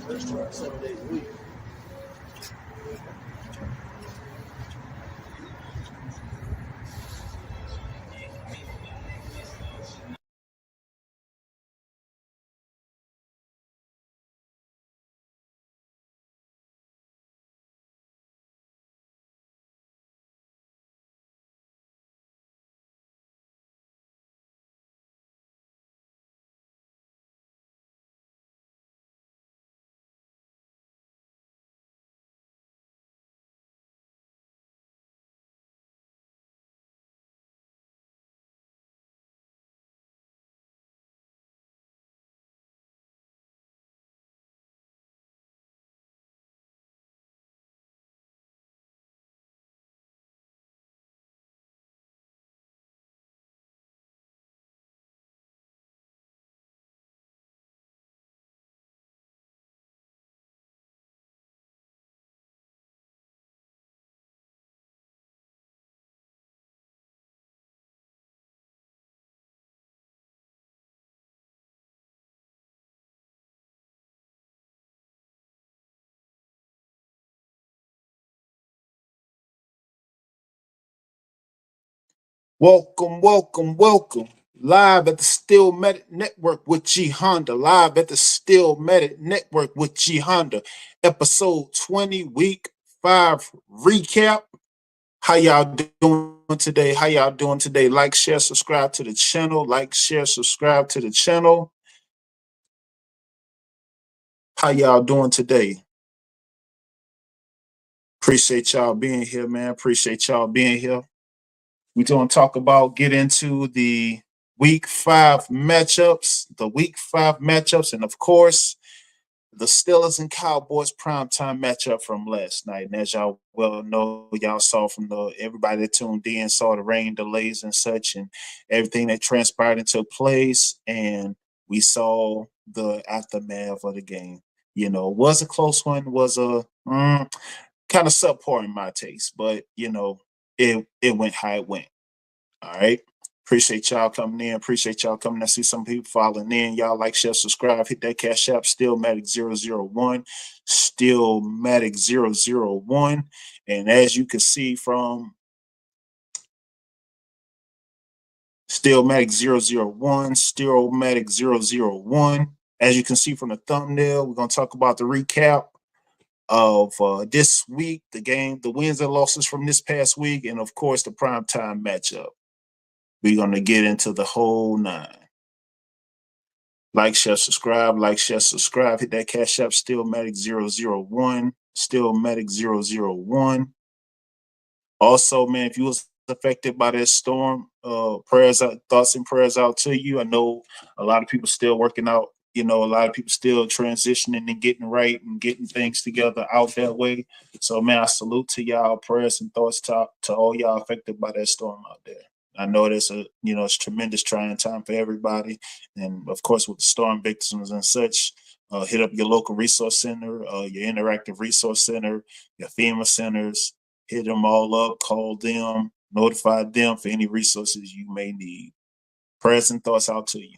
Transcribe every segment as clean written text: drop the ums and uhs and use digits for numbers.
Restaurant 7 days a week. Welcome, welcome, welcome. Live at the Steelmatic Network with G Honda. Live at the Steelmatic Network with G Honda. Episode 20, week 5 recap. How y'all doing today? How y'all doing today? Like, share, subscribe to the channel. Like, share, subscribe to the channel. How y'all doing today? Appreciate y'all being here, man. Appreciate y'all being here. We're going to talk about, get into the week 5 matchups, and of course, the Steelers and Cowboys primetime matchup from last night. And as y'all well know, y'all saw from everybody that tuned in, saw the rain delays and such, and everything that transpired and took place. And we saw the aftermath of the game. You know, was a close one, was a kind of subpar in my taste, but it went how it went. All right. Appreciate y'all coming in. Appreciate y'all coming. I see some people following in. Y'all like, share, subscribe, hit that cash app, Steelmatic001, Steelmatic001. And as you can see from Steelmatic001, Steelmatic001, as you can see from the thumbnail, we're going to talk about the recap of this week, the game, the wins and losses from this past week, and of course, the primetime matchup. We're going to get into the whole 9. Like, share, subscribe. Like, share, subscribe. Hit that cash app, Steelmatic001. Steelmatic001. Also, man, if you was affected by that storm, prayers out, thoughts and prayers out to you. I know a lot of people still working out, a lot of people still transitioning and getting right and getting things together out that way. So, man, I salute to y'all. Prayers and thoughts to all y'all affected by that storm out there. I know it's it's tremendous trying time for everybody. And of course, with the storm victims and such, hit up your local resource center, your interactive resource center, your FEMA centers, hit them all up, call them, notify them for any resources you may need. Prayers and thoughts out to you.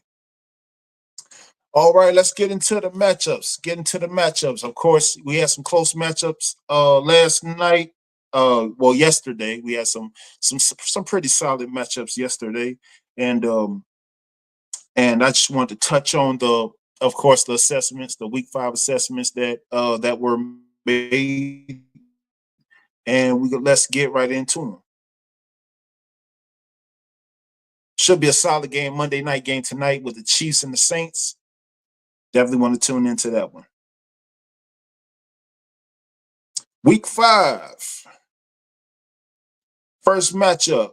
All right, let's get into the matchups. Of course, we had some close matchups last night. Yesterday we had some pretty solid matchups yesterday, and I just wanted to touch on of course, the assessments, the week 5 assessments that were made, and let's get right into them. Should be a solid game, Monday night game tonight with the Chiefs and the Saints. Definitely want to tune into that one. Week 5. First matchup,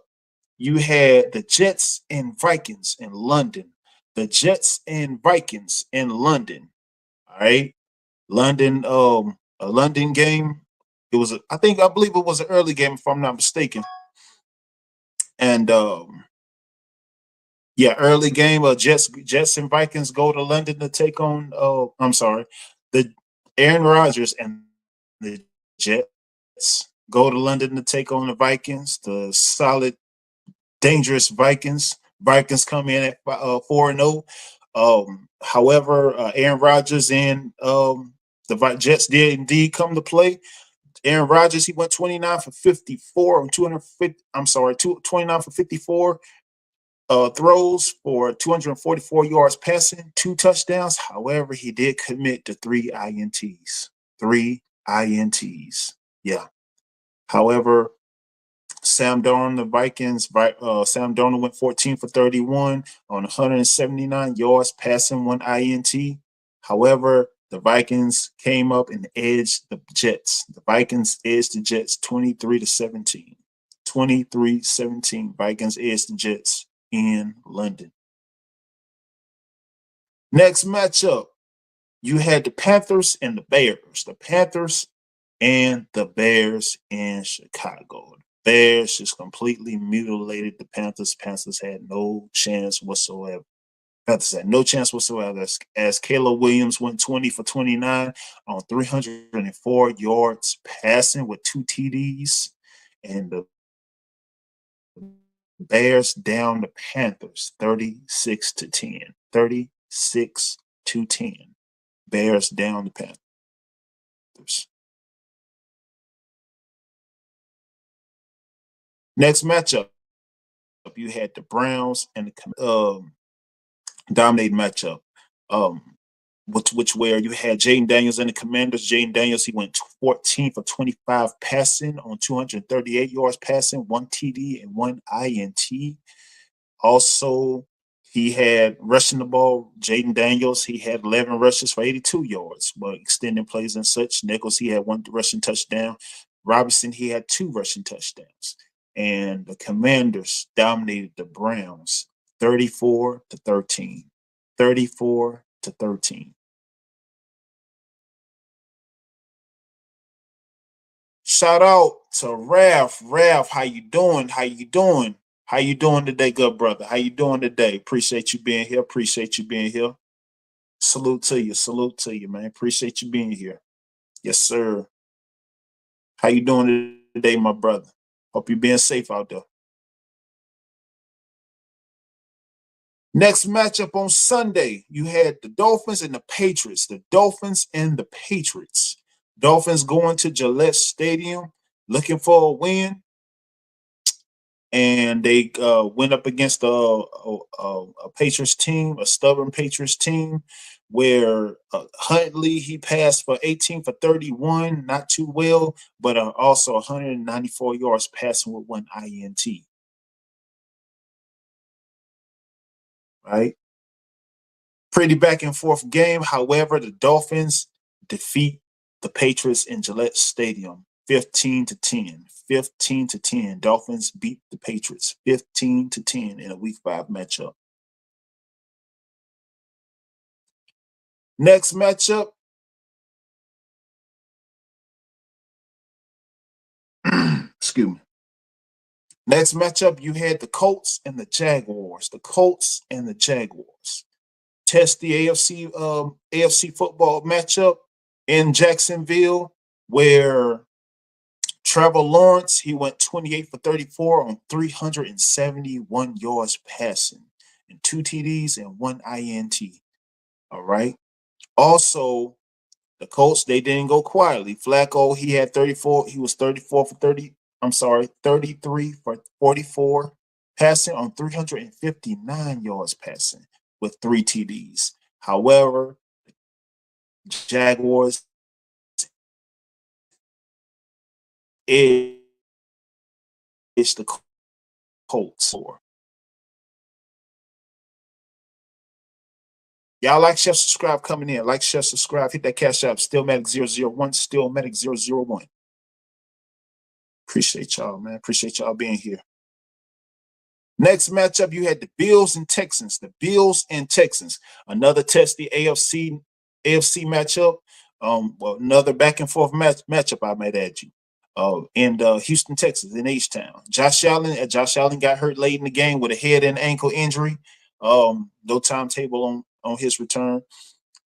you had the Jets and Vikings in London. The Jets and Vikings in London. All right. London, a London game. It was, I believe it was an early game, if I'm not mistaken. And early game. Jets and Vikings go to London to take on. The Aaron Rodgers and the Jets go to London to take on the Vikings. The solid, dangerous Vikings Vikings come in at 4-0. However, Aaron Rodgers and the Jets did indeed come to play. Aaron Rodgers, he went 29 for 54 on 250. I'm sorry, 29 for 54 throws for 244 yards passing, 2 touchdowns. However, he did commit to 3 INTs. 3 INTs. Yeah. However, Sam Darnold, the Vikings, Sam Darnold went 14 for 31 on 179 yards, passing 1 INT. However, the Vikings came up and edged the Jets. The Vikings edged the Jets 23-17. 23-17. Vikings edged the Jets in London. Next matchup, you had the Panthers and the Bears. The Panthers and the Bears in Chicago. Bears just completely mutilated the Panthers. Panthers had no chance whatsoever. Panthers had no chance whatsoever as Caleb Williams went 20 for 29 on 304 yards passing with 2 TDs. And the Bears down the Panthers 36-10. 36-10. Bears down the Panthers. Next matchup, you had the Browns and the dominating matchup. Which where you had Jaden Daniels and the Commanders. Jaden Daniels, he went 14 for 25 passing on 238 yards passing, 1 TD and 1 INT. Also, he had rushing the ball. Jaden Daniels, he had 11 rushes for 82 yards, but extending plays and such. Nichols, he had 1 rushing touchdown. Robinson, he had 2 rushing touchdowns. And the Commanders dominated the Browns 34-13. 34-13. Shout out to Ralph. Ralph, how you doing? How you doing? How you doing today, good brother? How you doing today? Appreciate you being here. Appreciate you being here. Salute to you. Salute to you, man. Appreciate you being here. Yes, sir. How you doing today, my brother? Hope you're being safe out there. Next matchup on Sunday, you had the Dolphins and the Patriots. The Dolphins and the Patriots. Dolphins going to Gillette Stadium looking for a win. And they went up against a Patriots team, a stubborn Patriots team, where Huntley, he passed for 18 for 31, not too well, but also 194 yards passing with 1 INT. Right? Pretty back and forth game. However, the Dolphins defeat the Patriots in Gillette Stadium 15-10. 15-10. Dolphins beat the Patriots 15-10 in a Week 5 matchup. Next matchup. Excuse me. Next matchup, you had the Colts and the Jaguars. The Colts and the Jaguars. Test the AFC football matchup in Jacksonville, where Trevor Lawrence, he went 28 for 34 on 371 yards passing and 2 TDs and 1 INT. All right. Also, the Colts, they didn't go quietly. Flacco, he had 34. He was 34 for 30. I'm sorry, 33 for 44 passing on 359 yards passing with 3 TDs. However, Jaguars is the Colts. Y'all like, share, subscribe coming in. Like, share, subscribe. Hit that cash app. Steelmatic001. Steelmatic001. Appreciate y'all, man. Appreciate y'all being here. Next matchup, you had the Bills and Texans. The Bills and Texans. Another testy AFC matchup. Well, another back and forth matchup, I might add you. In Houston, Texas, in H-Town. Josh Allen got hurt late in the game with a head and ankle injury. No timetable on his return.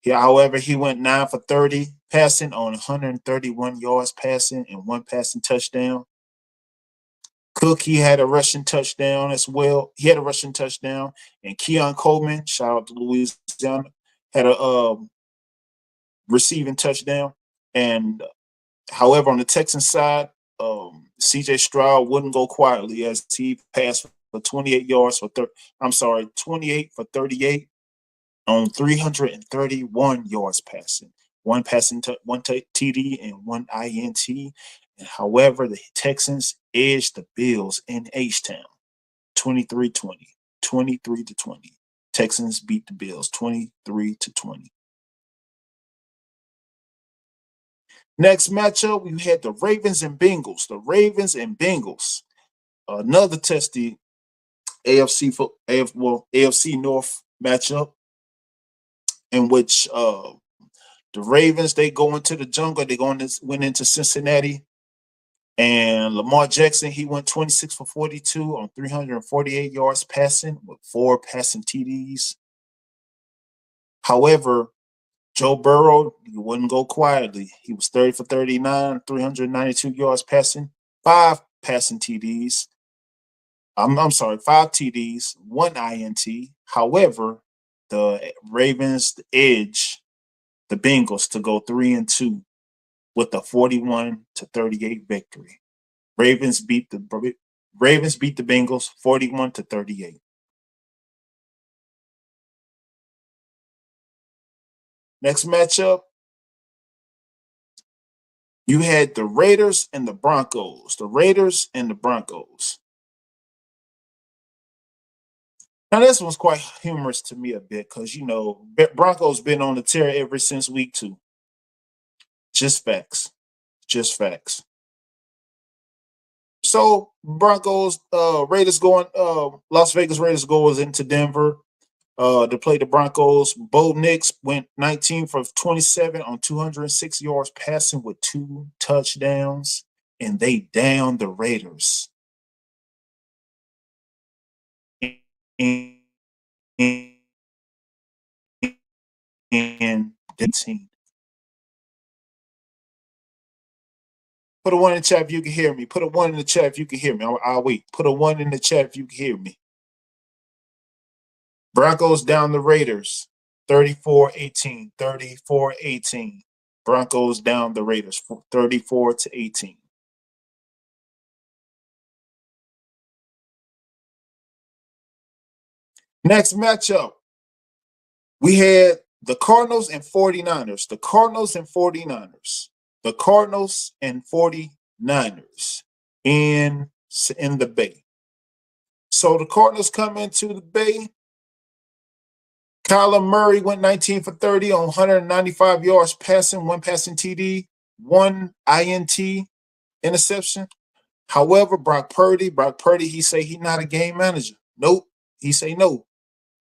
However, he went 9 for 30 passing on 131 yards passing and 1 passing touchdown. Cook, he had a rushing touchdown as well. He had a rushing touchdown. And Keon Coleman, shout out to Louisiana, had a receiving touchdown. And however, on the Texans side, CJ Stroud wouldn't go quietly as he passed for 28 yards for 28 for 38 on 331 yards passing, one TD and one INT. And however, the Texans edged the Bills in H-Town 23-20, 23-20. Texans beat the Bills 23-20. Next matchup, we had the Ravens and Bengals. The Ravens and Bengals, another testy AFC North matchup in which the Ravens, they go into the jungle. Went into Cincinnati, and Lamar Jackson, he went 26 for 42 on 348 yards passing with 4 passing TDs. However, Joe Burrow, he wouldn't go quietly. He was 30 for 39, 392 yards passing, 5 passing TDs. I'm sorry, 5 TDs, 1 INT. However, the Ravens edge the Bengals to go 3-2 with a 41-38 victory. Ravens beat the Bengals 41-38. Next matchup, you had the Raiders and the Broncos. The Raiders and the Broncos. Now, this one's quite humorous to me a bit because, Broncos been on the tear ever since week 2. Just facts. Just facts. So, Broncos, Las Vegas Raiders goes into Denver to play the Broncos. Bo Nix went 19 for 27 on 206 yards passing with 2 touchdowns, and they downed the Raiders. And the team. Put a 1 in the chat if you can hear me. Put a 1 in the chat if you can hear me. I'll wait. Put a 1 in the chat if you can hear me. Broncos down the Raiders, 34-18, 34-18. Broncos down the Raiders, 34-18. Next matchup, we had the Cardinals and 49ers. The Cardinals and 49ers. The Cardinals and 49ers in the Bay. So the Cardinals come into the Bay. Kyler Murray went 19 for 30 on 195 yards passing, 1 passing TD, 1 INT interception. However, Brock Purdy, he say he not a game manager. Nope, he say no.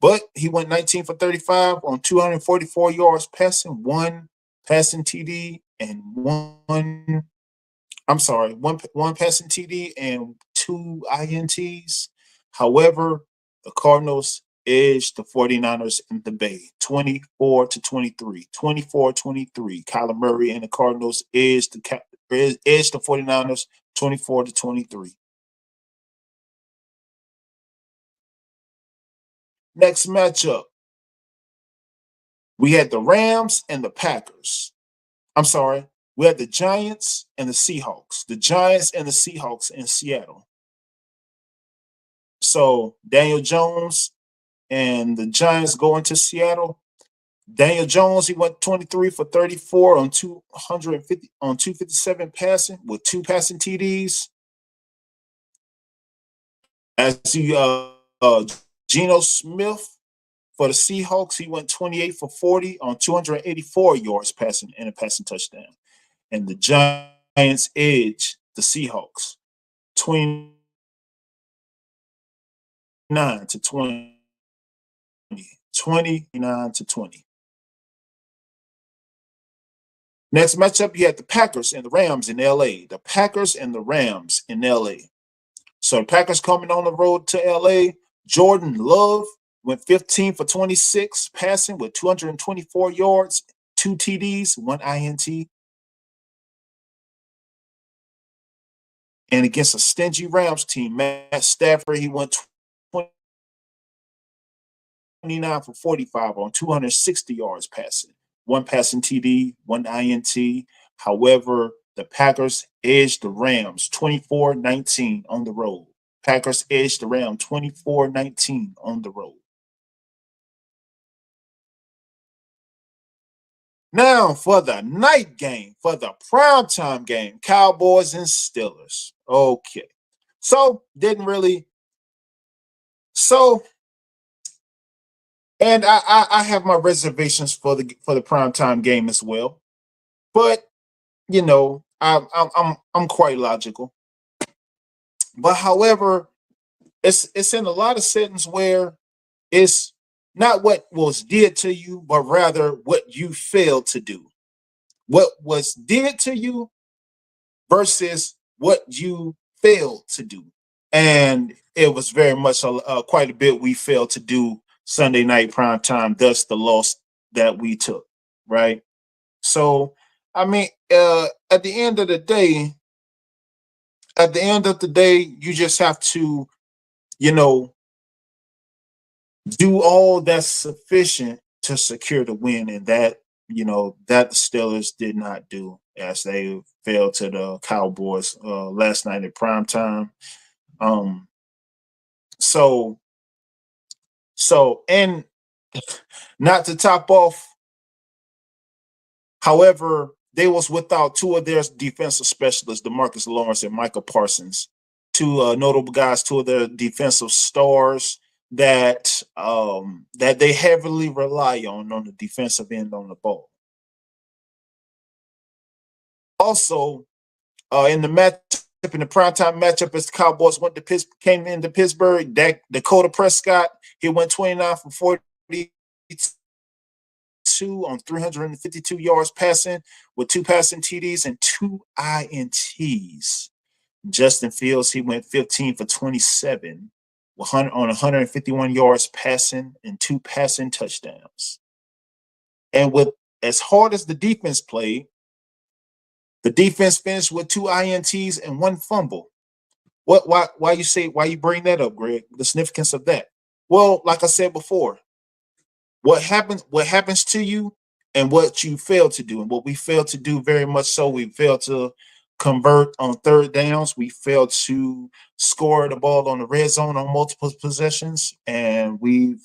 But he went 19 for 35 on 244 yards passing, 1 passing TD and one passing TD and 2 INTs. However, the Cardinals edged the 49ers in the Bay, 24-23. 24-23. Kyler Murray and the Cardinals edged the 49ers 24-23. Next matchup, we had the Rams and the Packers. I'm sorry, we had the Giants and the Seahawks. The Giants and the Seahawks in Seattle. So Daniel Jones and the Giants go into Seattle. Daniel Jones, he went 23 for 34 on 257 passing with 2 passing TDs. As Geno Smith for the Seahawks, he went 28 for 40 on 284 yards passing and a passing touchdown. And the Giants edge the Seahawks 29-20. 29-20. Next matchup, you had the Packers and the Rams in LA. The Packers and the Rams in LA. So the Packers coming on the road to LA. Jordan Love went 15 for 26 passing with 224 yards, 2 TDs, 1 INT. And against a stingy Rams team, Matt Stafford, he went 29 for 45 on 260 yards passing, one passing TD, one INT. However, the Packers edged the Rams 24-19 on the road. Packers edged the Rams 24-19 on the road. Now for the night game, for the primetime game, Cowboys and Steelers. Okay. So didn't really so and I have my reservations for the primetime game as well. But you know, I'm quite logical. But however, it's in a lot of settings where it's not what was did to you, but rather what you failed to do. What was did to you versus what you failed to do. And it was very much quite a bit we failed to do Sunday night prime time, thus the loss that we took, right? So, I mean, at the end of the day, you just have to, you know, do all that's sufficient to secure the win, and that that the Steelers did not do as they fell to the Cowboys last night at prime time. Um, so and not to top off, however, they was without two of their defensive specialists, Demarcus Lawrence and Michael Parsons, two notable guys, two of their defensive stars that they heavily rely on the defensive end on the ball. Also, in the matchup, in the primetime matchup, as the Cowboys came into Pittsburgh, Dakota Prescott, he went 29 for 42 on 352 yards passing with two passing TDs and two INTs. Justin Fields, he went 15 for 27 on 151 yards passing and two passing touchdowns. And with as hard as the defense played, the defense finished with two INTs and one fumble. Why you bring that up, Greg? The significance of that. Well, like I said before, what happens to you and what you fail to do, and what we failed to do very much so, we failed to convert on third downs, we failed to score the ball on the red zone on multiple possessions, and we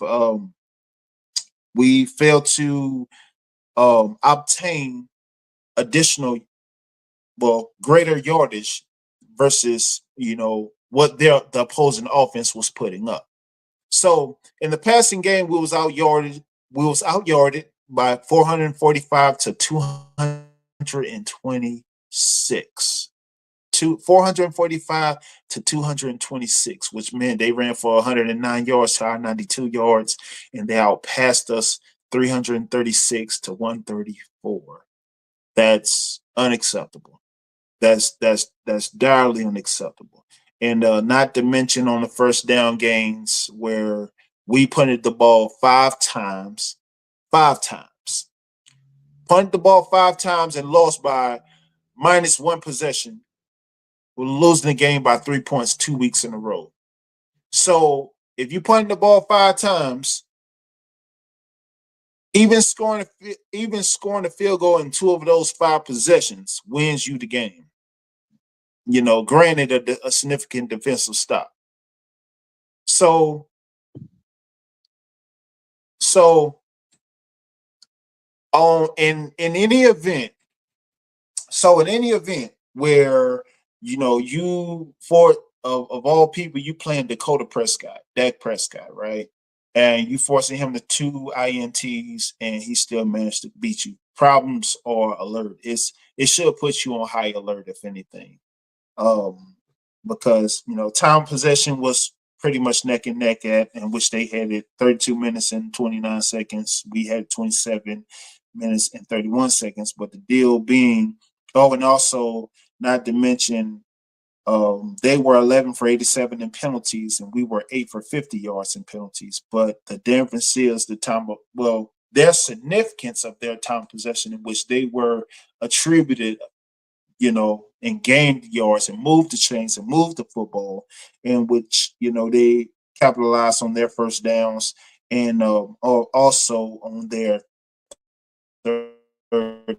failed to obtain additional, greater yardage versus what the opposing offense was putting up. So in the passing game, we was out yarded. We was out yarded by 445 to 226. 445 to 226, which meant they ran for 109 yards to our 92 yards, and they outpassed us 336 to 134. That's unacceptable. That's direly unacceptable. And not to mention on the first down gains where we punted the ball five times, punted the ball five times and lost by minus one possession. We're losing the game by 3 points 2 weeks in a row. So if you punt the ball five times, even scoring a field goal in two of those five possessions wins you the game. Granted a significant defensive stop. So on in any event, where you for of all people you playing Dak Prescott, right? And you forcing him to two INTs and he still managed to beat you. Problems are alert. It should put you on high alert, if anything. Because time possession was pretty much neck and neck at, in which they had it 32 minutes and 29 seconds. We had 27 minutes and 31 seconds. But the deal being, and also not to mention, they were 11 for 87 in penalties, and we were 8 for 50 yards in penalties. But the difference is their significance of their time possession, in which they were attributed and gained yards and moved the chains and moved the football, in which they capitalized on their first downs and also on their third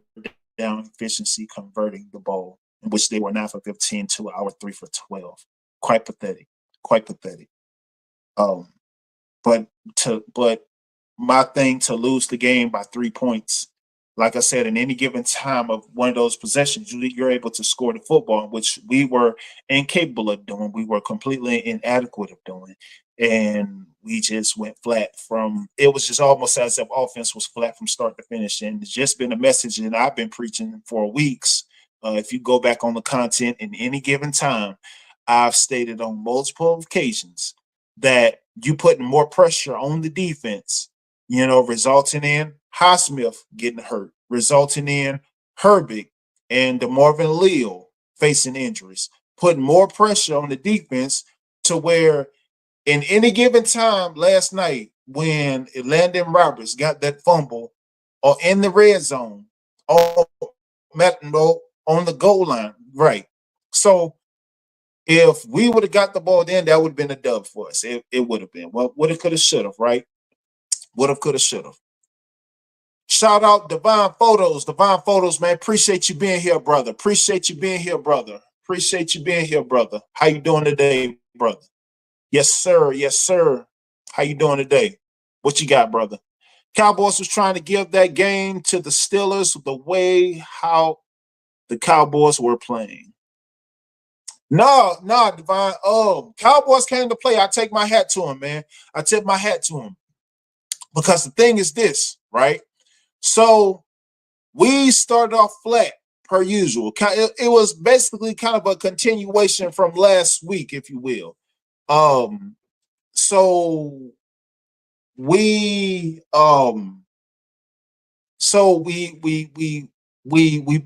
down efficiency converting the ball, in which they were 9 for 15 to our 3 for 12. Quite pathetic. Quite pathetic. Um, but my thing to lose the game by 3 points, like I said, in any given time of one of those possessions, you're able to score the football, which we were incapable of doing. We were completely inadequate of doing. And we just went flat from it was just almost as if offense was flat from start to finish. And it's just been a message that I've been preaching for weeks. If you go back on the content in any given time, I've stated on multiple occasions that you putting more pressure on the defense, resulting in Highsmith getting hurt, resulting in Herbig and DeMarvin Leal facing injuries, putting more pressure on the defense to where in any given time last night when Landon Roberts got that fumble or in the red zone on, on the goal line, right? So if we would have got the ball then, that would have been a dub for us. It would have been. Well, would have, could have, should have, right? Would have, could have, should have. Shout out Divine Photos. Divine Photos, man. Appreciate you being here, brother. Appreciate you being here, brother. Appreciate you being here, brother. How you doing today, brother? Yes, sir. Yes, sir. How you doing today? What you got, brother? Cowboys was trying to give that game to the Steelers the way how the Cowboys were playing. No, Divine. Cowboys came to play. I take my hat to him, man. I tip my hat to him. Because the thing is this, right? So we started off flat per usual. It was basically kind of a continuation from last week, if you will. So we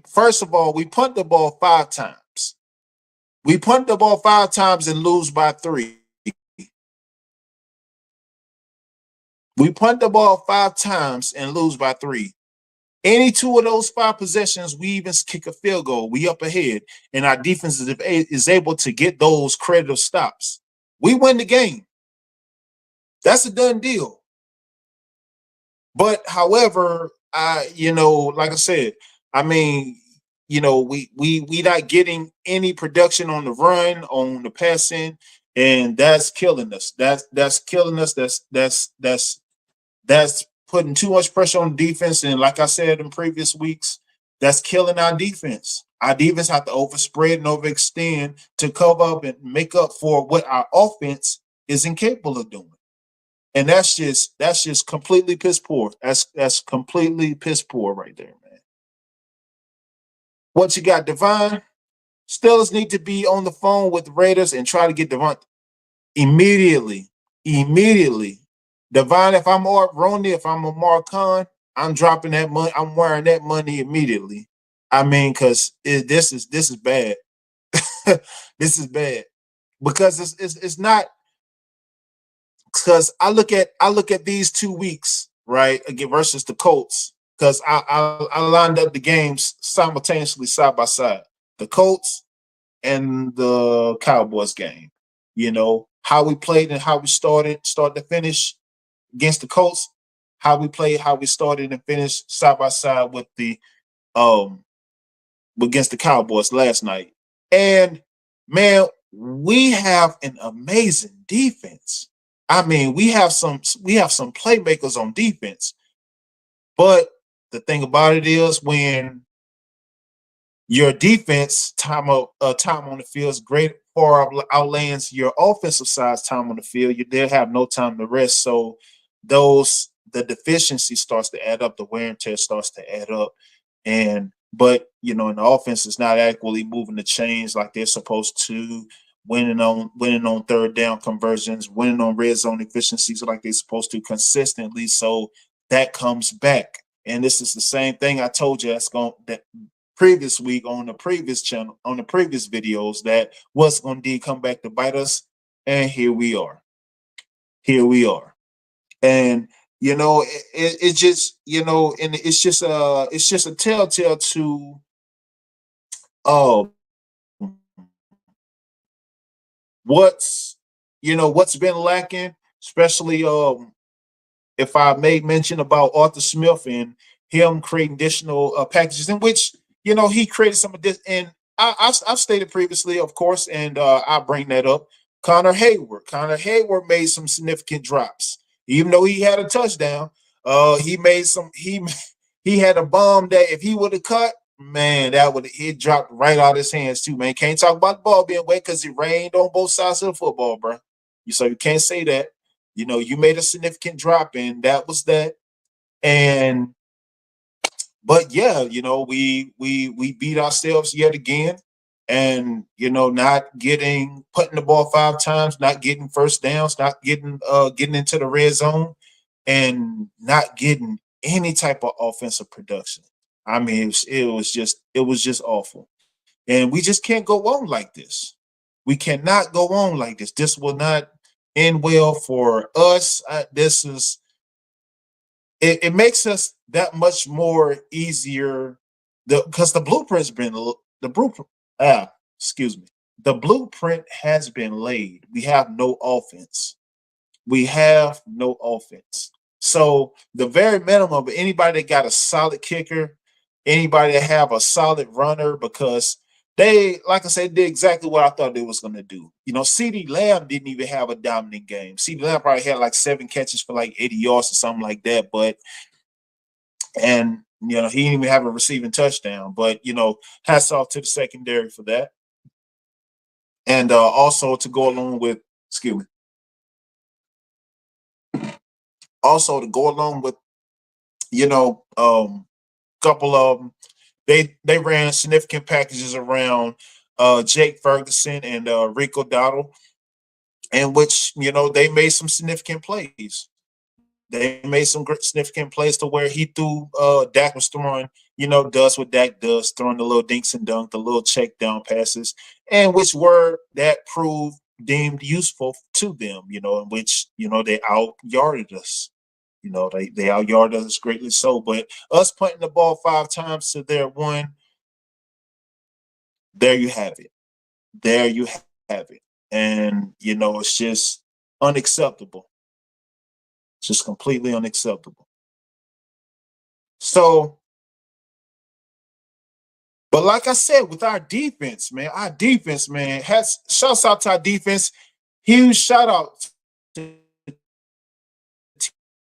first of all, we punt the ball 5 times. We punt the ball 5 times and lose by 3. We punt the ball 5 times and lose by 3. Any 2 of those 5 possessions, we even kick a field goal. We up ahead, and our defense is able to get those creditive stops. We win the game. That's a done deal. But however, like I said, I mean, we not getting any production on the run, on the passing, and that's killing us. That's killing us. That's putting too much pressure on defense. And like I said in previous weeks, that's killing our defense. Our defense have to overspread and overextend to cover up and make up for what our offense is incapable of doing. And that's just completely piss poor. That's completely piss poor right there, man. What you got, Devon? Steelers need to be on the phone with the Raiders and try to get Devon immediately. Immediately. Devon, if I'm Art Roney, if I'm Amar Khan, I'm dropping that money. I'm wearing that money immediately. I mean, because this is bad. This is bad because it's not. Because I look at these 2 weeks, right, again versus the Colts, because I lined up the games simultaneously side by side, the Colts and the Cowboys game. How we played and how we started, start to finish against the Colts, how we played, how we started and finished side by side with the against the Cowboys last night. And man, we have an amazing defense. I mean, we have some playmakers on defense. But the thing about it is when your defense time on the field is great far outlands your offensive side's time on the field, they'll have no time to rest. So the deficiency starts to add up, the wear and tear starts to add up. But and the offense is not adequately moving the chains like they're supposed to, winning on third down conversions, winning on red zone efficiencies like they're supposed to consistently. So that comes back. And this is the same thing I told you that previous week on the previous channel, on the previous videos, that was going to come back to bite us. And here we are. Here we are. And it's just and it's just a telltale to Um, what's what's been lacking, especially if I made mention about Arthur Smith and him creating additional packages in which he created some of this, and I've stated previously, of course, and I bring that up. Connor Hayward made some significant drops, even though he had a touchdown. He made some. He had a bomb that if he would have cut, man, that would it dropped right out of his hands too. Man, can't talk about the ball being wet because it rained on both sides of the football, bro. So you can't say that. You made a significant drop, and that was that. And but yeah, we beat ourselves yet again, and not putting the ball 5 times, not getting first downs, not getting into the red zone, and not getting any type of offensive production. I mean, it was just awful, and we just can't go on like this. We cannot go on like this. This will not end well for us. This is it makes us that much more easier because the blueprint's been the blueprint excuse me, the blueprint has been laid. We have no offense. So the very minimum of anybody that got a solid kicker, anybody that have a solid runner, because they, like I said, did exactly what I thought they was going to do. CeeDee Lamb didn't even have a dominant game. CeeDee Lamb probably had like 7 catches for like 80 yards or something like that. And he didn't even have a receiving touchdown. But hats off to the secondary for that. And also to go along with, excuse me, also to go along with, couple of them, they ran significant packages around Jake Ferguson and Rico Dowdle, in which they made some significant plays. They made some significant plays to where he threw. Dak was throwing, does what Dak does, throwing the little dinks and dunk, the little check down passes, and which were that proved deemed useful to them. In which they out yarded us. They out yarded us greatly so. But us punting the ball 5 times to their one, there you have it. There you have it. And it's just unacceptable. It's just completely unacceptable. So, but like I said, with our defense, man, has shouts out to our defense. Huge shout out to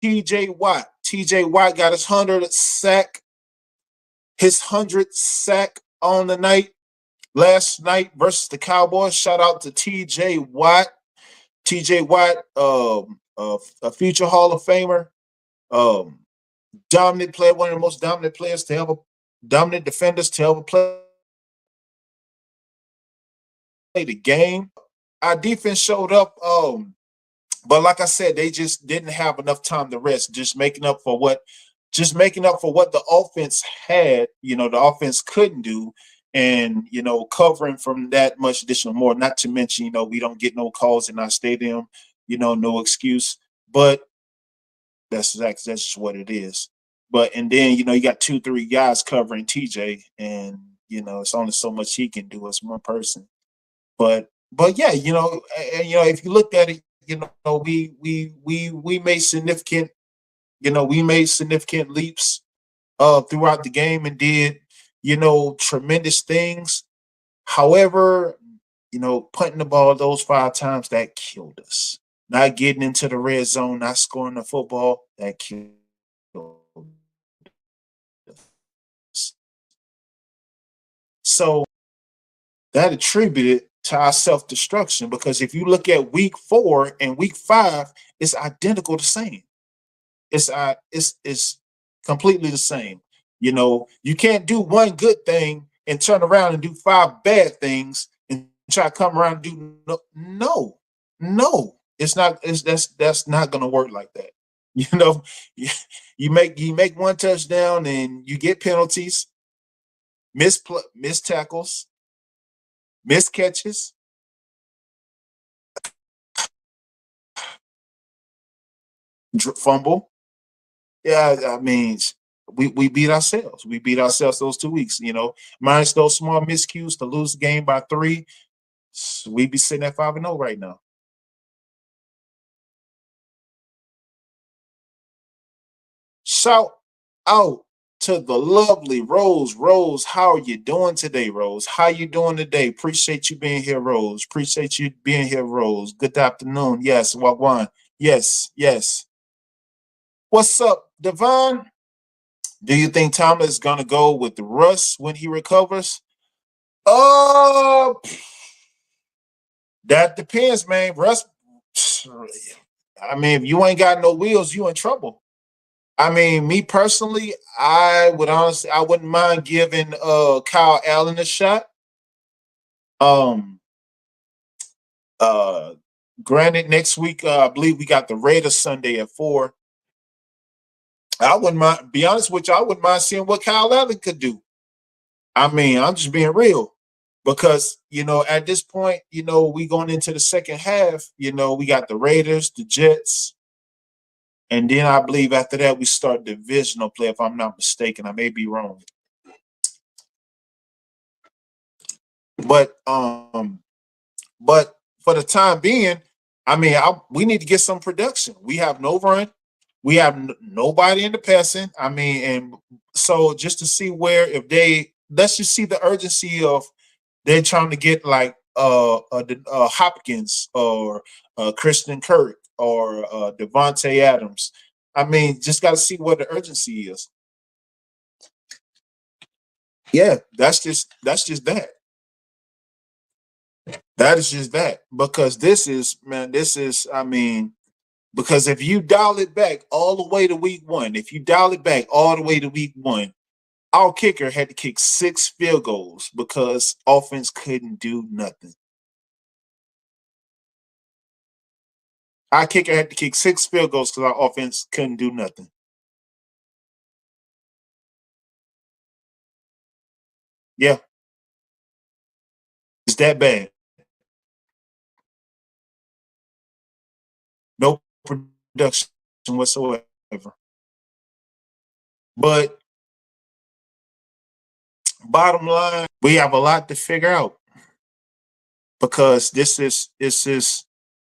TJ Watt. TJ Watt got his 100th sack on the night last night versus the Cowboys. Shout out to TJ Watt. TJ Watt, a future Hall of Famer, dominant player, one of the most dominant players to ever, dominant defenders to ever play the game. Our defense showed up, but like I said, they just didn't have enough time to rest, just making up for what the offense had. The offense couldn't do, and covering from that much additional more. Not to mention, we don't get no calls in our stadium. No excuse, but that's just what it is. But and then you got 2, 3 guys covering TJ, and it's only so much he can do as one person. But yeah, and if you looked at it, we made significant leaps throughout the game and did tremendous things. However, punting the ball those 5 times, that killed us. Not getting into the red zone, not scoring the football, that killed us. So that attributed to our self-destruction, because if you look at week 4 and week 5, it's identical the same. It's completely the same. You can't do one good thing and turn around and do 5 bad things and try to come around and do no. It's not. That's not going to work like that. You know, you, you make one touchdown and you get penalties, miss tackles, miss catches, fumble. Yeah, I mean, we beat ourselves. We beat ourselves those 2 weeks. Minus those small miscues to lose the game by three, we'd be sitting at 5-0 right now. Shout out to the lovely Rose. Rose, how are you doing today, Rose? How you doing today? Appreciate you being here, Rose. Appreciate you being here, Rose. Good afternoon. Yes, Wagwan. Yes, yes. What's up, Devon? Do you think Tomlin is gonna go with Russ when he recovers? Uh, that depends, man. Russ. I mean, if you ain't got no wheels, you in trouble. I mean, me personally, I wouldn't mind giving Kyle Allen a shot. Um uh Granted, next week I believe we got the Raiders Sunday at 4. I wouldn't mind, be honest with you, I wouldn't mind seeing what Kyle Allen could do. I mean, I'm just being real. Because, at this point, we going into the second half, we got the Raiders, the Jets, and then I believe after that we start divisional play, if I'm not mistaken. I may be wrong. But but for the time being, I mean, we need to get some production. We have no run. We have nobody in the passing. I mean, and so just to see where if they let's just see the urgency of they're trying to get like Hopkins or Christian Kirk or Devontae Adams. I mean, just got to see what the urgency is. Yeah, that's just that. That is just that because this is man, this is I mean because if you dial it back all the way to week one, if you dial it back all the way to week one, our kicker had to kick 6 field goals because offense couldn't do nothing. Our kicker had to kick 6 field goals because our offense couldn't do nothing. Yeah, it's that bad. No production whatsoever. But bottom line, we have a lot to figure out because this is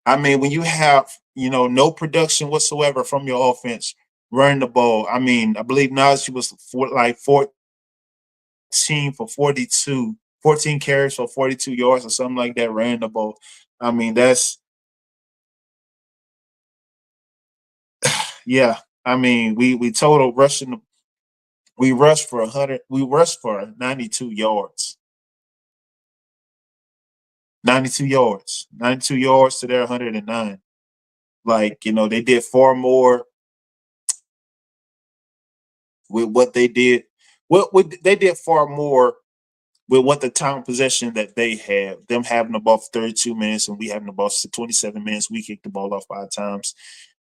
I mean, when you have, no production whatsoever from your offense running the ball. I mean, I believe Najee was like 14 for 42, 14 carries for 42 yards or something like that, ran the ball. I mean, that's yeah. I mean, we total rushing we rushed for 100, we rushed for 92 yards. 92 yards. 92 yards to their 109. Like, they did far more with what they did. What they did far more with what the time possession that they have. Them having the ball for 32 minutes and we having the ball for 27 minutes. We kicked the ball off 5 times,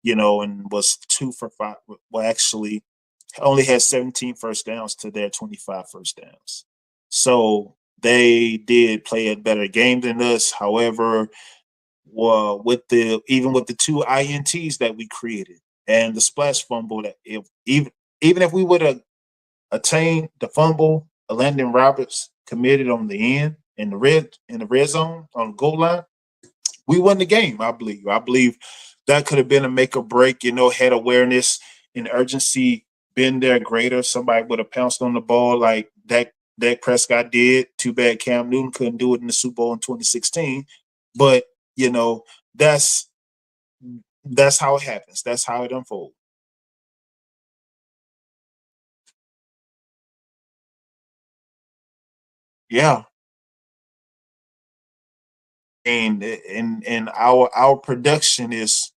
and was 2 for 5. Well, actually, only had 17 first downs to their 25 first downs. So they did play a better game than us. However, well, with the 2 ints that we created and the splash fumble, that if even if we would have attained the fumble, Landon Roberts committed on the end in the red zone on the goal line, we won the game. I believe that could have been a make or break. Had awareness and urgency been there greater, somebody would have pounced on the ball like Dak Prescott did. Too bad Cam Newton couldn't do it in the Super Bowl in 2016. But you know that's that's how it happens. That's how it unfolds. Yeah, and our production is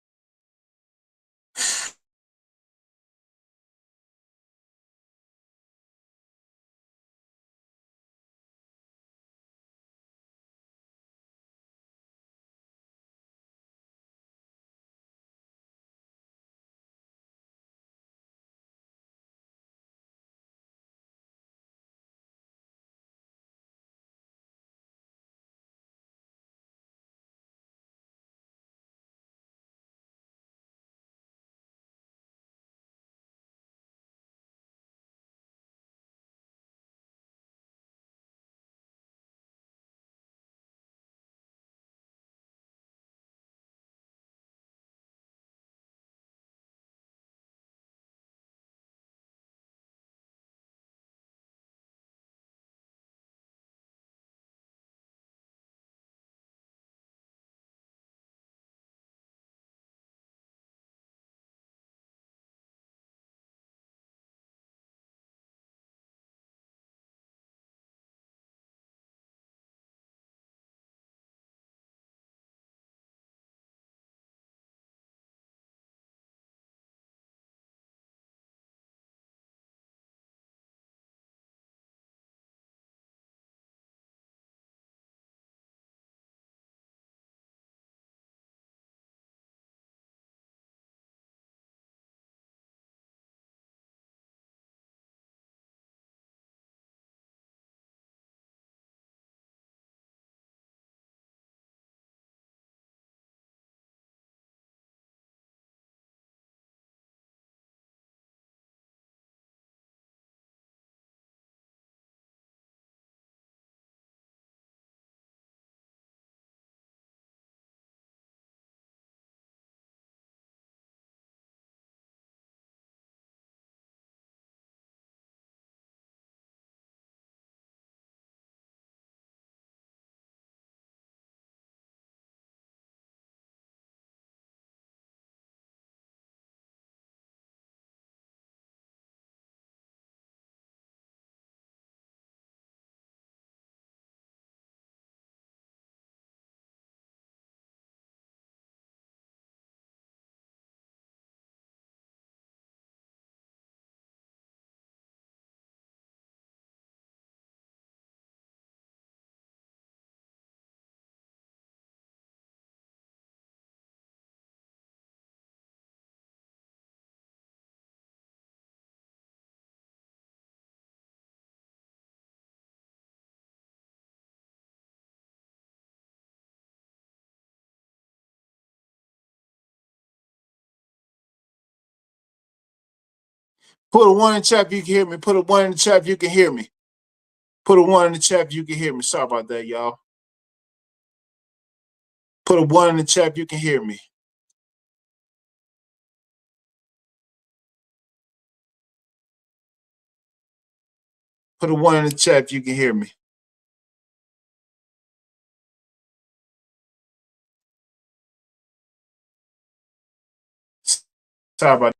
Put a one in the chat if you can hear me. Put a one in the chat if you can hear me. Put a one in the chat if you can hear me. Sorry about that, y'all. Put a one in the chat if you can hear me. Put a one in the chat if you can hear me. Sorry about that.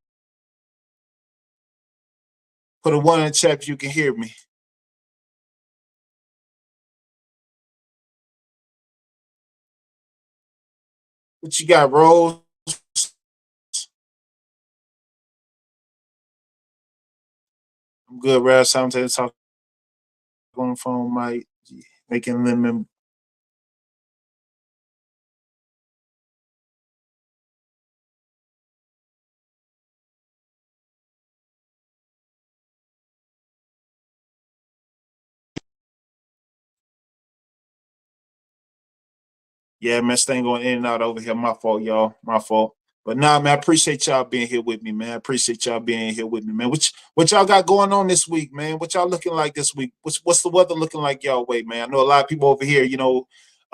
Put a one in the chat if you can hear me. What you got, Rose? I'm good, Raz. Sometimes talk on the phone, Mike. Making lemon. Yeah, man, this thing going in and out over here. My fault, y'all. My fault. But nah, man, I appreciate y'all being here with me, man. I appreciate y'all being here with me, man. What y'all got going on this week, man? What y'all looking like this week? What's the weather looking like y'all way, man? I know a lot of people over here,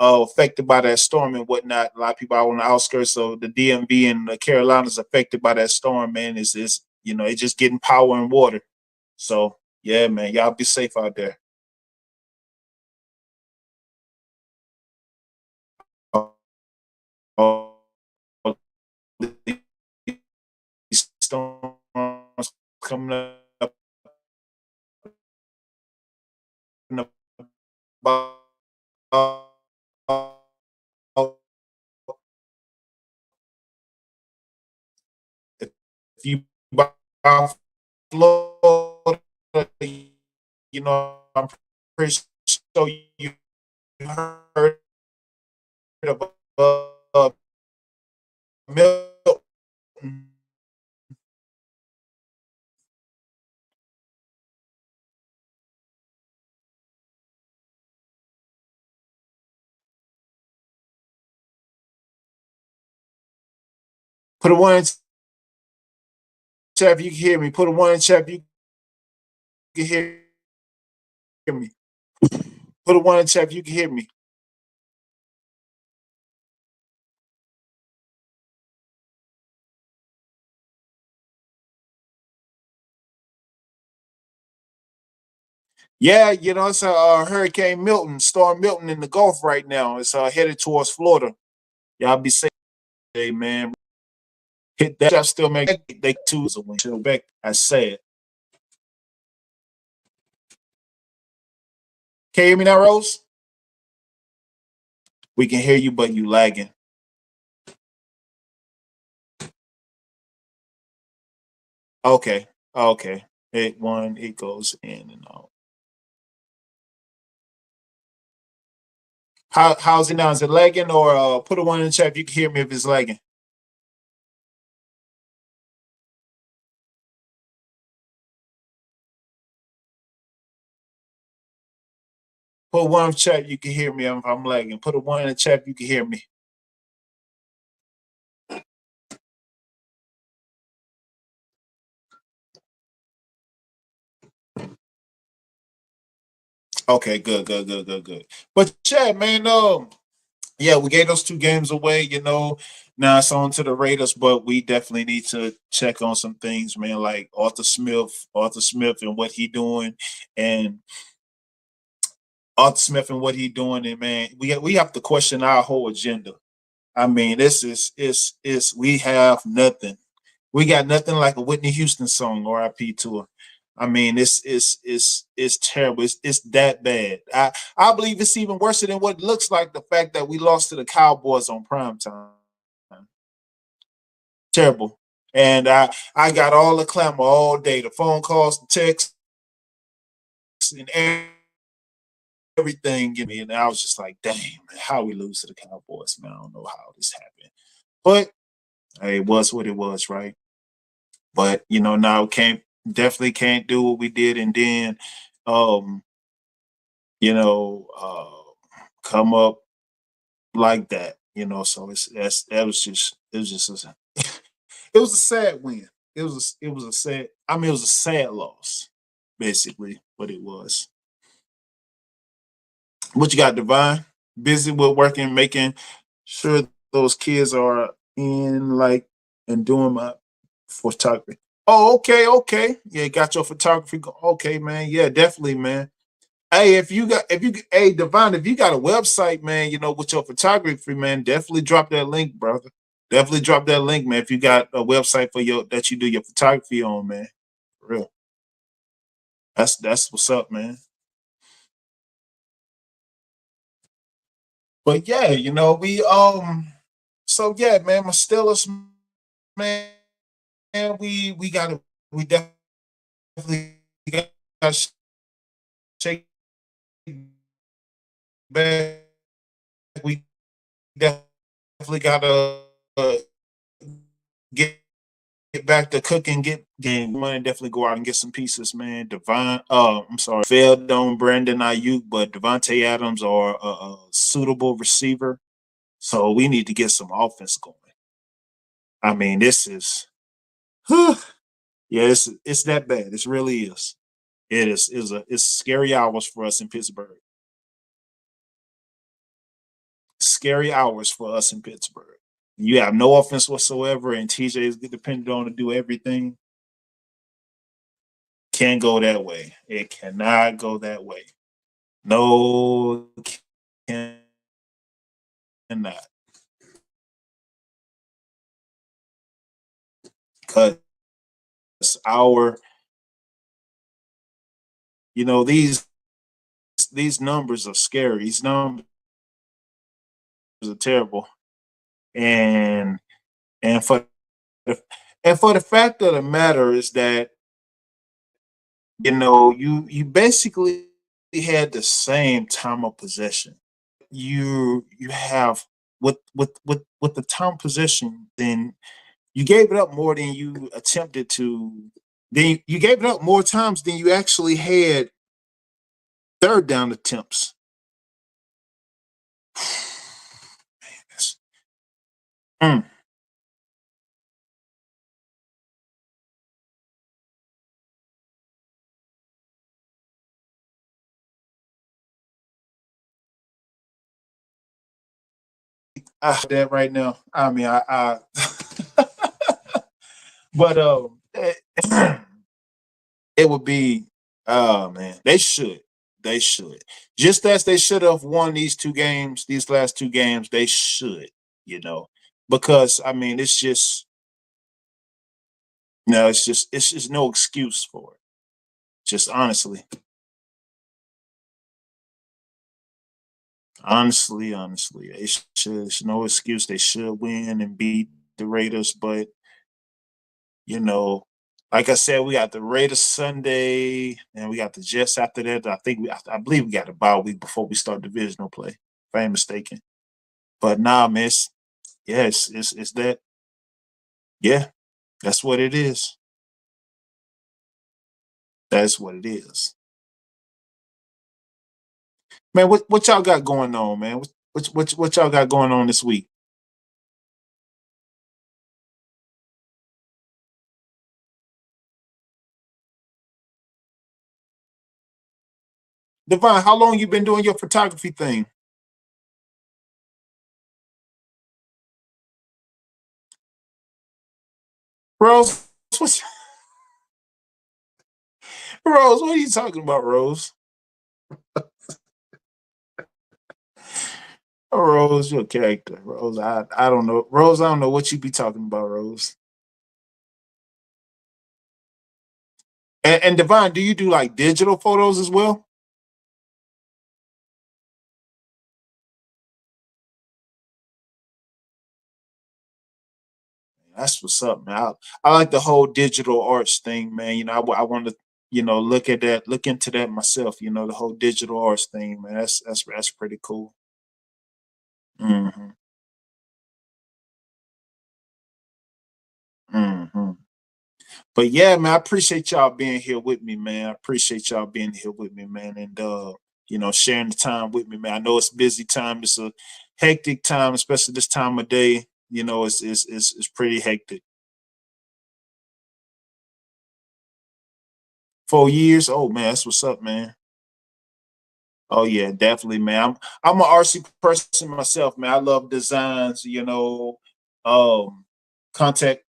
affected by that storm and whatnot. A lot of people out on the outskirts of the DMV and the Carolinas affected by that storm, man. It's just getting power and water. So yeah, man, y'all be safe out there. Uh, these storms coming up in about if you buy Florida, I'm pretty sure you heard of Milton. Put a one in chat if you can hear me. Put a one in chat if you can hear me. Put a one in chat if you can hear me. Yeah, it's Hurricane Milton, Storm Milton in the Gulf right now. It's headed towards Florida. Y'all be safe, hey, man. Hit that. Still make they two is a win. Back, I said. Can you hear me now, Rose? We can hear you, but you lagging. Okay, okay. It goes in and out. How's it now? Is it lagging or put a one in the chat if you can hear me if it's lagging? Put one in the chat if you can hear me if I'm lagging. Put a one in the chat if you can hear me. Okay, good, good, good, good, good. But yeah, man, yeah, we gave those two games away, Now it's on to the Raiders, but we definitely need to check on some things, man, like Arthur Smith and what he doing, and Arthur Smith and what he doing, and man, we have to question our whole agenda. I mean, this is we have nothing. We got nothing like a Whitney Houston song, R.I.P. to her. I mean, it's terrible. It's that bad. I believe it's even worse than what it looks like. The fact that we lost to the Cowboys on prime time, terrible. And I got all the clamor all day, the phone calls, the texts, and everything. And I was just like, dang, man, how we lose to the Cowboys, man? I don't know how this happened, but hey, it was what it was, right? But now can't definitely can't do what we did, and then um, you know, come up like that. So that was just it was just it was a sad win. It was a sad I mean, it was a sad loss, basically, what it was. What you got, Divine? Busy with working, making sure those kids are in like and doing my photography. Oh, okay, okay. Yeah, got your photography. Okay, man. Yeah, definitely, man. Hey, hey, Divine, if you got a website, man, with your photography, man, definitely drop that link, brother. Definitely drop that link, man. If you got a website for your that you do your photography on, man. For real. That's what's up, man. But yeah, we so yeah, man, my Steelers, man, we gotta we definitely gotta shake back. We definitely gotta get back to cooking, get game money, definitely go out and get some pieces, man. I'm sorry, failed on Brandon Ayuk, but Devontae Adams are a suitable receiver. So we need to get some offense going. I mean, this is yeah, it's that bad. It really is. It is it's scary hours for us in Pittsburgh. Scary hours for us in Pittsburgh. You have no offense whatsoever, and TJ is dependent on to do everything. Can't go that way. It cannot go that way. No, cannot. Because our, these numbers are scary. These numbers are terrible, and and for the, and for the fact of the matter is that you basically had the same time of possession. You have with the time possession, then you gave it up more than you attempted to. Then you gave it up more times than you actually had third down attempts. Mm. That right now. I mean, but it would be. Oh man, they should. They should. Just as they should have won these two games, these last two games, they should. You know, because I mean, it's just no, it's just no excuse for it. Just honestly, it's no excuse. They should win and beat the Raiders, but you know, like I said, we got the Raiders Sunday, and we got the Jets after that. I believe we got a bye week before we start divisional play, if I ain't mistaken. But nah, miss, yeah, it's that. Yeah, that's what it is. That's what it is. Man, what y'all got going on, man? What y'all got going on this week? Devon, how long you been doing your photography thing? Rose, what's Rose, what are you talking about, Rose? Oh, Rose, your character. Rose, I don't know. Rose, I don't know what you be talking about, Rose. And Devon, do you do like digital photos as well? That's what's up, man. I like the whole digital arts thing, man. I want to, look at that, look into that myself. The whole digital arts thing, man. That's pretty cool. Hmm. Hmm. But yeah, man, I appreciate y'all being here with me, man. I appreciate y'all being here with me, man, and sharing the time with me, man. I know it's busy time. It's a hectic time, especially this time of day. It's pretty hectic. 4 years. Oh man, that's what's up, man. Oh yeah, definitely, man. I'm an RC person myself, man. I love designs, contact,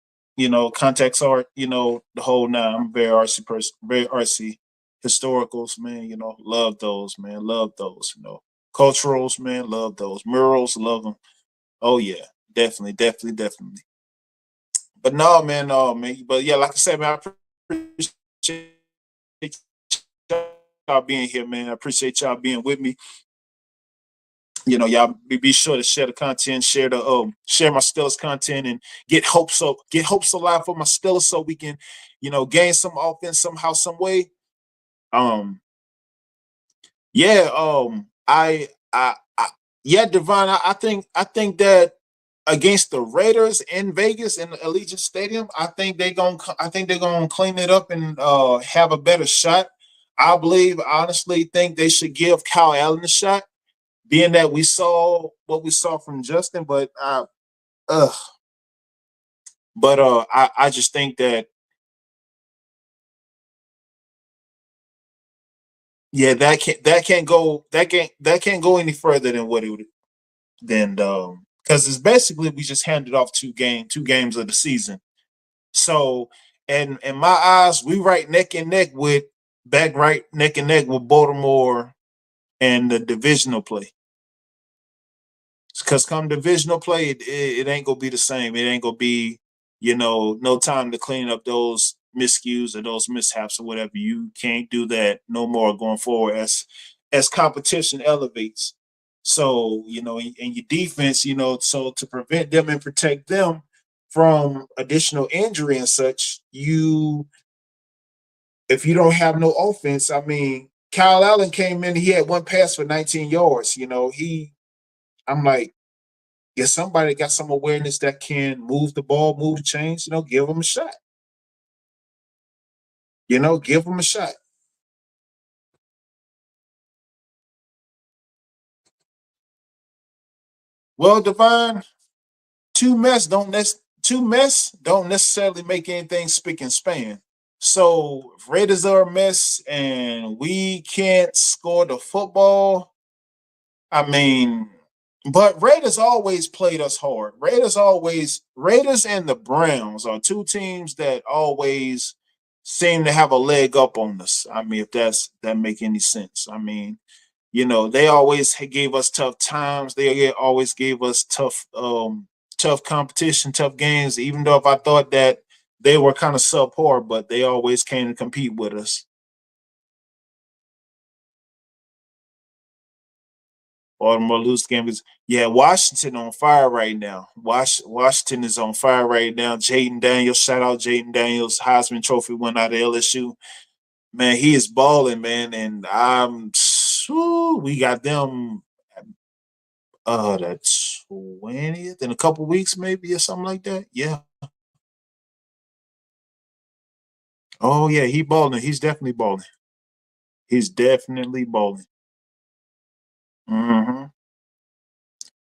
context art, the whole nine. I'm a very artsy person, very artsy. Historicals, man, love those, man. Love those. Culturals, man, love those. Murals, love them. Oh yeah, definitely, definitely, definitely. But no, man, no, man. But yeah, like I said, man, I appreciate y'all being here, man. I appreciate y'all being with me. Y'all be sure to share the content, share my Steelers content, and get hopes alive for my Steelers so we can, gain some offense somehow, some way. Um, yeah, I yeah, Devon, I think that against the Raiders in Vegas in the Allegiant Stadium, I think they're gonna clean it up and have a better shot. I believe, honestly, think they should give Kyle Allen a shot, being that we saw what we saw from Justin, uh, I just think that yeah, that can't go any further than what it would than because it's basically we just handed off two games of the season. So, and in my eyes, we right neck and neck with Baltimore and the divisional play. Because come divisional play, it ain't gonna be the same. It ain't gonna be, no time to clean up those miscues or those mishaps or whatever. You can't do that no more going forward as competition elevates. So, and your defense, so to prevent them and protect them from additional injury and such, if you don't have no offense, I mean, Kyle Allen came in, he had one pass for 19 yards. I'm like, get somebody got some awareness that can move the ball, move the chains, give them a shot. Give them a shot. Well, Divine, two mess don't necessarily make anything spick and span. So if Raiders are a mess and we can't score the football, I mean, but Raiders always played us hard. Raiders and the Browns are two teams that always seem to have a leg up on us. I mean, if that make any sense. I mean, they always gave us tough times. They always gave us tough competition, tough games. Even though if I thought that they were kind of subpar, but they always came to compete with us. Baltimore lose the game is yeah. Washington on fire right now. Washington is on fire right now. Jaden Daniels, shout out Jaden Daniels, Heisman Trophy winner out of LSU. Man, he is balling, man, and we got them the 20th in a couple weeks, maybe or something like that. Yeah. Oh yeah, he balling. He's definitely balling. He's definitely balling. Hmm.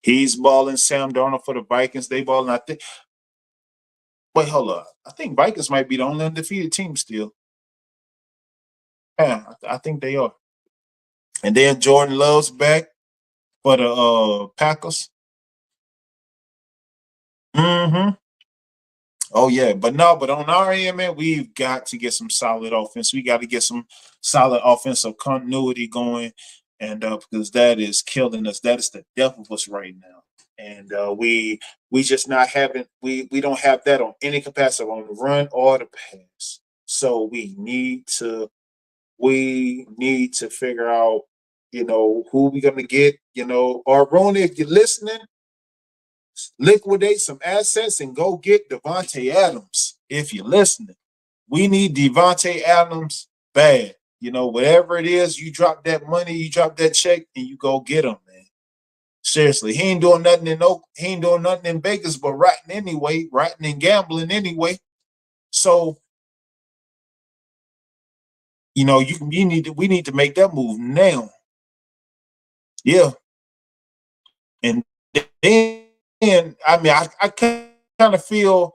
He's balling. Sam Darnold for the Vikings. They balling. I think. Wait, hold up. I think Vikings might be the only undefeated team still. Yeah, I think they are. And then Jordan Love's back for the Packers. Hmm. Oh yeah, but no, but on our end, man, we've got to get some solid offense. We got to get some solid offensive continuity going, and because that is killing us. That is the death of us right now. And we just not having we don't have that on any capacity on the run or the pass. So we need to figure out, who we're gonna get, or Rona, if you're listening, liquidate some assets and go get Devontae Adams. If you're listening, we need Devontae Adams bad. Whatever it is, you drop that money, you drop that check, and you go get him, man. Seriously, he ain't doing nothing in Vegas but ratting and gambling anyway. So we need to make that move now. Yeah, and then I mean I kind of feel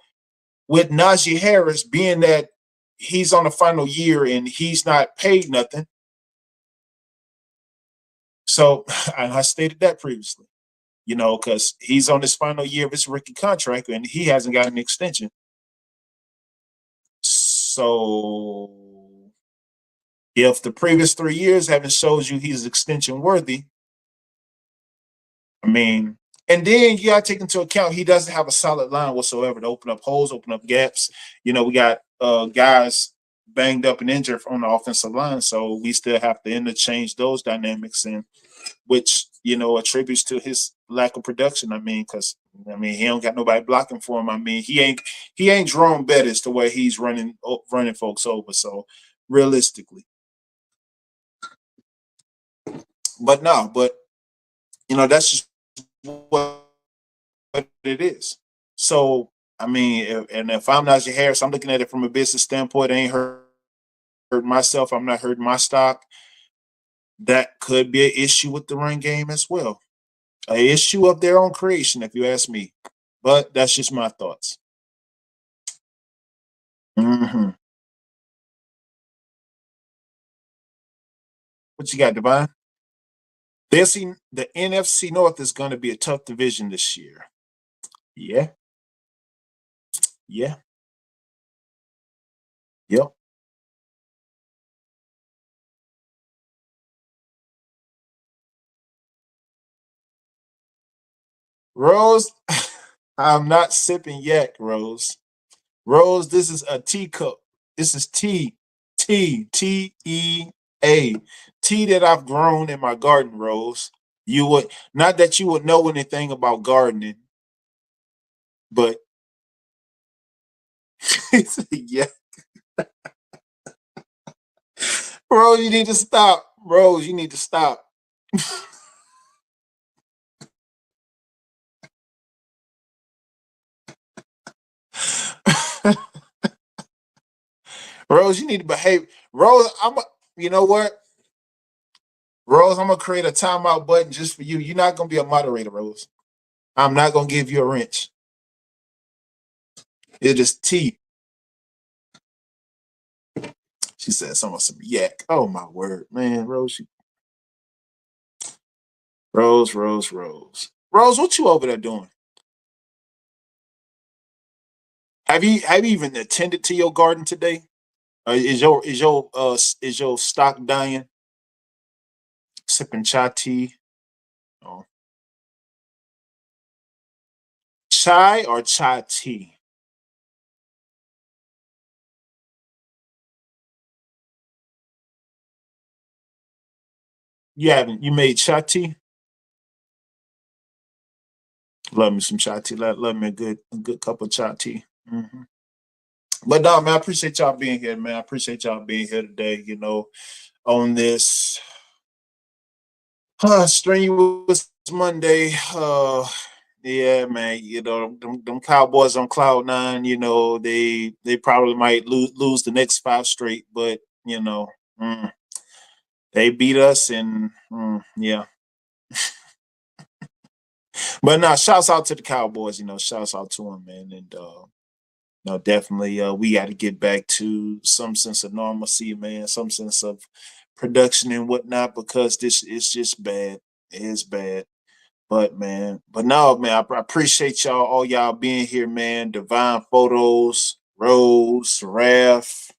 with Najee Harris being that he's on the final year and he's not paid nothing. So, and I stated that previously, because he's on his final year of his rookie contract and he hasn't got an extension. So, if the previous 3 years haven't showed you he's extension worthy, I mean, and then you got to take into account he doesn't have a solid line whatsoever to open up holes, open up gaps. We got guys banged up and injured on the offensive line, so we still have to interchange those dynamics, and which attributes to his lack of production. Because he don't got nobody blocking for him. He ain't Jerome Bettis to where he's running folks over. So realistically, but no, but that's just what it is. So if I'm Najee Harris, I'm looking at it from a business standpoint. I ain't hurt myself. I'm not hurting my stock. That could be an issue with the run game as well. An issue of their own creation, if you ask me. But that's just my thoughts. Hmm. What you got, Divine? The NFC North is going to be a tough division this year. Yeah, yeah, yep. Rose, I'm not sipping yet, Rose. Rose, this is a teacup. This is Tea, tea that I've grown in my garden, Rose. You would not that you would know anything about gardening, but yeah, Rose, you need to stop. Rose, you need to stop. Rose, you need to behave. Rose, you know what? Rose, I'm gonna create a timeout button just for you. You're not gonna be a moderator, Rose. I'm not gonna give you a wrench. It is tea. She said some yak. Oh my word, man, Rose, Rose, Rose, Rose, Rose. What you over there doing? Have you even attended to your garden today? Is your stock dying? Sipping chai tea? Oh, chai or chai tea? You haven't. You made chai tea? Love me some chai tea. Love me a good cup of chai tea. Hmm. But no, man, I appreciate y'all being here, man. I appreciate y'all being here today. On this strenuous Monday. Yeah, man. Them Cowboys on cloud nine. They probably might lose the next five straight, but mm, they beat us, and yeah. But no, shouts out to the Cowboys. Shouts out to them, man, and no, definitely, we got to get back to some sense of normalcy, man, some sense of production and whatnot, because this is just bad. It is bad. But man, but no, man, I appreciate all y'all being here, man. Divine Photos, Rose, Raph,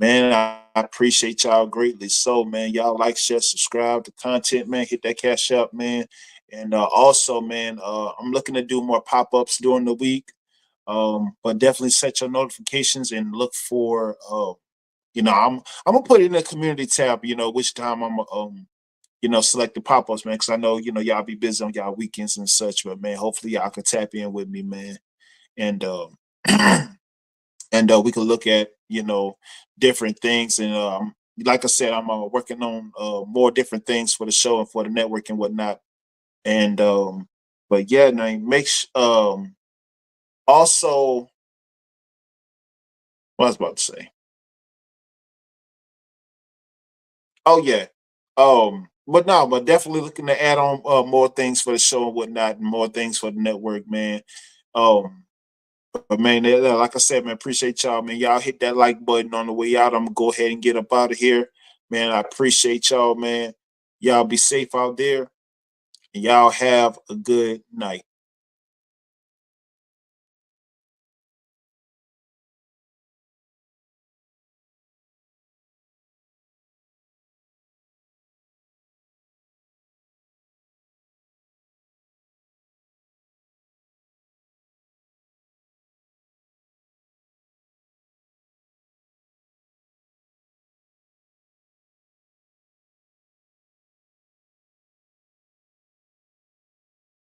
man, I appreciate y'all greatly. So, man, y'all like, share, subscribe to content, man. Hit that cash up, man. And also, man, I'm looking to do more pop ups during the week. But definitely set your notifications and look for I'm gonna put it in the community tab, which time I'm select the pop-ups, man, because I know, y'all be busy on y'all weekends and such, but man, hopefully y'all can tap in with me, man. And and we can look at, different things. And like I said, I'm working on more different things for the show and for the network and whatnot. And but yeah, man, also what I was about to say. Oh yeah. But no, but definitely looking to add on more things for the show and whatnot, and more things for the network, man. Um, But man, like I said, man, appreciate y'all, man. Y'all hit that like button on the way out. I'm gonna go ahead and get up out of here, man. I appreciate y'all, man. Y'all be safe out there, and y'all have a good night.